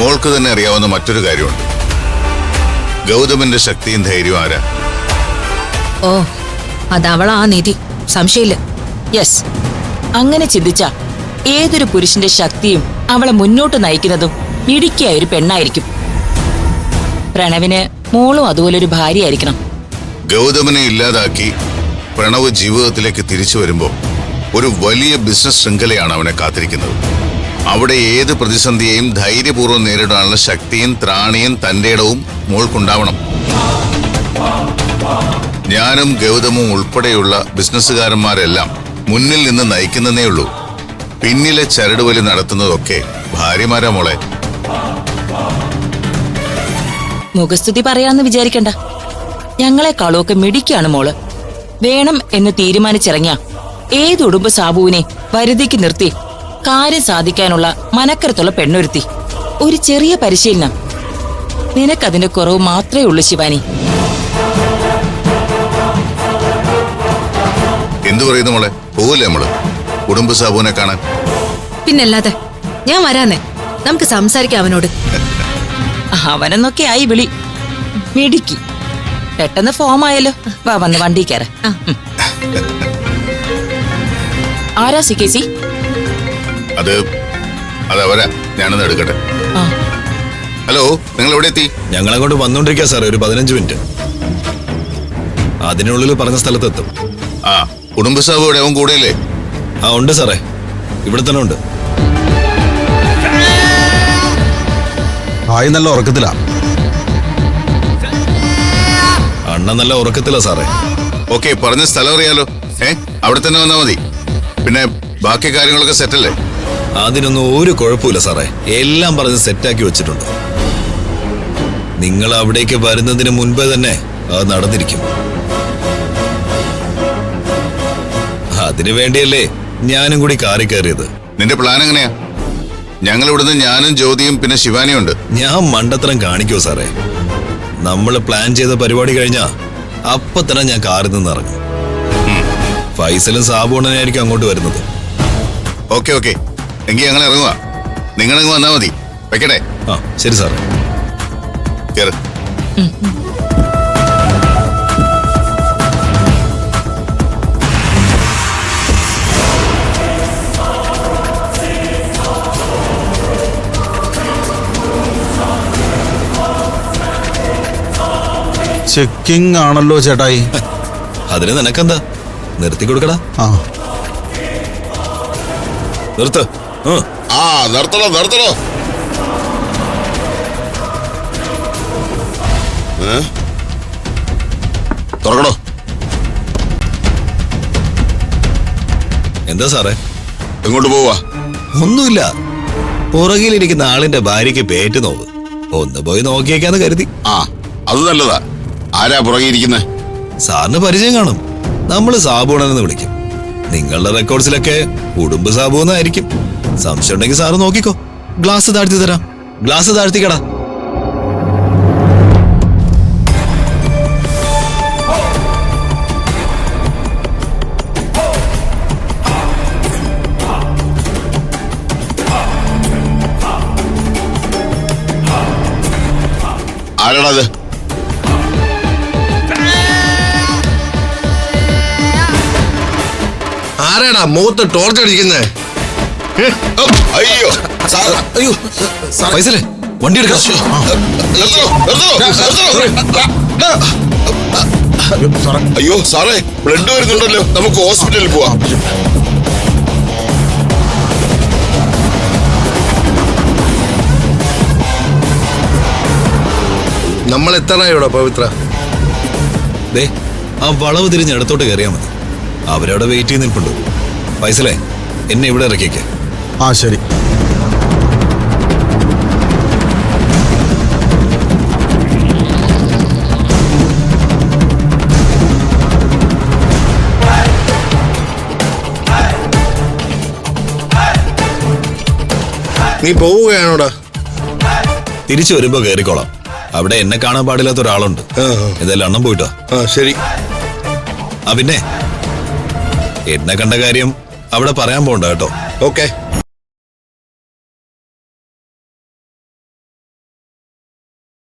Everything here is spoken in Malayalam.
മോൾക്ക് തന്നെ അറിയാവുന്ന മറ്റൊരു കാര്യമുണ്ട്. ഗൗതമന്റെ ശക്തിയും ധൈര്യവും ആരാ? ഓ, അതവളാ നിധി, സംശയമില്ല. യെസ്, അങ്ങനെ ചിന്തിച്ച ഏതൊരു പുരുഷന്റെ ശക്തിയും അവളെ മുന്നോട്ട് നയിക്കുന്നതും ഇടുക്കിയായ ഒരു പെണ്ണായിരിക്കും. പ്രണവിന് മോളും അതുപോലൊരു ഭാര്യയായിരിക്കണം. ഗൗതമനെ ഇല്ലാതാക്കി പ്രണവ് ജീവിതത്തിലേക്ക് തിരിച്ചു വരുമ്പോൾ ഒരു വലിയ ബിസിനസ് ശൃംഖലയാണ് അവനെ കാത്തിരിക്കുന്നത്. അവിടെ ഏത് പ്രതിസന്ധിയെയും ധൈര്യപൂർവ്വം നേരിടാനുള്ള ശക്തിയും ത്രാണിയും തന്റെ ഇടവും മോൾക്കുണ്ടാവണം. ഞാനും ഗൗതമും ഉൾപ്പെടെയുള്ള ബിസിനസ്സുകാരന്മാരെല്ലാം മുന്നിൽ നിന്ന് നയിക്കുന്നതേ ഉള്ളൂ. പിന്നിലെ ചരടുവലി നടത്തുന്നതൊക്കെ ഭാര്യമാരാ മോളെ. മുഖസ്തുതി പറയാന്ന് വിചാരിക്കണ്ട. ഞങ്ങളെക്കാളുമൊക്കെ മിടിക്കാണ് മോള്. വേണം എന്ന് തീരുമാനിച്ചിറങ്ങിയ ഏത് ഉടുമ്പ് സാബുവിനെ വരുതിക്ക് നിർത്തി കാര്യം സാധിക്കാനുള്ള മനക്കരത്തുള്ള പെണ്ണൊരുത്തി. ഒരു ചെറിയ പരിശീലനം, നിനക്കതിന്റെ കുറവ് മാത്രമേ ഉള്ളൂ ശിവാനി. എന്തു പറയുന്നു മോളെ? പോവില്ലേ നമ്മള് ഉടുമ്പ് സാബുവിനെ കാണാൻ? പിന്നല്ലാതെ ഞാൻ വരാന്നേ, നമുക്ക് സംസാരിക്കാം അവനോട്. അവനെന്നൊക്കെ ആയി വിളി. മിടിക്ക് പെട്ടെന്ന് ഫോം ആയല്ലോ. വാ, വന്ന് വണ്ടി കയറ. ആരാ സിക്കേസി? അതവരാ, ഞാനൊന്ന് എടുക്കട്ടെ. ഹലോ, നിങ്ങൾ എവിടെ എത്തി? ഞങ്ങളങ്ങോട്ട് വന്നോണ്ടിരിക്കാ സാറേ, ഒരു 15 മിനിറ്റ്. അതിനുള്ളിൽ പറഞ്ഞ സ്ഥലത്തെത്തും. ആ, ഉടുമ്പ് സാബു ഇവിടെ അവൻ കൂടെയല്ലേ? ആ ഉണ്ട് സാറേ, ഇവിടെ തന്നെ ഉണ്ട്. ആയി നല്ല ഉറക്കത്തിലാ. അണ്ണ നല്ല ഉറക്കത്തിലാ സാറേ. ഓക്കെ, പറഞ്ഞ സ്ഥലം അറിയാലോ. അവിടെ തന്നെ വന്നാ മതി. പിന്നെ ബാക്കി കാര്യങ്ങളൊക്കെ സെറ്റല്ലേ? അതിനൊന്നും ഒരു കുഴപ്പമില്ല സാറേ, എല്ലാം പറഞ്ഞ് സെറ്റാക്കി വെച്ചിട്ടുണ്ട്. നിങ്ങൾ അവിടേക്ക് വരുന്നതിന് മുൻപേ തന്നെ അത് നടന്നിരിക്കും. അതിനു വേണ്ടിയല്ലേ ഞാനും കൂടി കാറി കയറിയത്. നിന്റെ പ്ലാൻ എങ്ങനെയാ? ഞങ്ങൾ ഇവിടുന്ന് ഞാനും ജ്യോതിയും പിന്നെ ശിവാനിയും ഉണ്ട്. ഞാൻ മണ്ടത്തരം കാണിക്കോ സാറേ? നമ്മൾ പ്ലാൻ ചെയ്ത പരിപാടി കഴിഞ്ഞാ അപ്പൊ തന്നെ ഞാൻ കാറിൽ നിന്ന് ഇറങ്ങും. ഫൈസലും സാബുണ്ണനായിരിക്കും അങ്ങോട്ട് വരുന്നത്. ഓക്കെ ഓക്കെ, എങ്കിൽ ഞങ്ങൾ ഇറങ്ങുക. നിങ്ങളങ്ങ് വന്നാ മതി. വെക്കട്ടെ? ആ ശരി സാറേ. കേറ്. ചെക്കിംഗ് ആണല്ലോ ചേട്ടായി. അതിന് നിനക്കെന്താ, നിർത്തി കൊടുക്കടാ. ആ നിർത്ത്. നിർത്തണോ നിർത്തണോ. തുറക്കണോ? എന്താ സാറേ? എങ്ങോട്ട് പോവാ? ഒന്നുമില്ല, പുറകിലിരിക്കുന്ന ആളിന്റെ ഭാര്യയ്ക്ക് പേറ്റ് നോവ്. ഒന്ന് പോയി നോക്കിയേക്കാന്ന് കരുതി. ആ, അത് നല്ലതാ. ആരാ പുറകിരിക്കുന്നേ? സാറിന് പരിചയം കാണും. നമ്മള് സാബുണെന്ന് വിളിക്കും. നിങ്ങളുടെ റെക്കോർഡ്സിലൊക്കെ ഉടുമ്പ് സാബു എന്നായിരിക്കും. സംശയം ഉണ്ടെങ്കിൽ സാറ് നോക്കിക്കോ. ഗ്ലാസ് താഴ്ത്തി തരാം. ഗ്ലാസ് താഴ്ത്തിക്കടാ. ആരാടാ അത്? ആരാടാ മുഖത്ത് ടോർച്ച് അടിക്കുന്നേ? അയ്യോ അയ്യോ ഫൈസലേ, വണ്ടി എടുക്കാം. അയ്യോ സാറേ, ബ്ലഡ് വരുന്നുണ്ടല്ലോ. നമുക്ക് ഹോസ്പിറ്റലിൽ പോവാം. നമ്മൾ എത്താനായോടാ പവിത്ര? ദേ, ആ വളവ് തിരിഞ്ഞ് ഇടത്തോട്ട് കയറിയാ മതി. അവരവിടെ വെയിറ്റ് ചെയ്ത് നിൽപ്പുണ്ട്. ഫൈസലേ, എന്നെ ഇവിടെ ഇറക്കിയേക്ക്. ആ ശരി. നീ പോവുകയാണോടാ? തിരിച്ചു വരുമ്പോ കയറിക്കോളാം. അവിടെ എന്നെ കാണാൻ പാടില്ലാത്ത ഒരാളുണ്ട്. എന്തായാലും അണ്ണം പോയിട്ടോ. ശരി. ആ പിന്നെ എന്നെ കണ്ട കാര്യം അവിടെ പറയാൻ പോണ്ട കേട്ടോ. ഓക്കെ.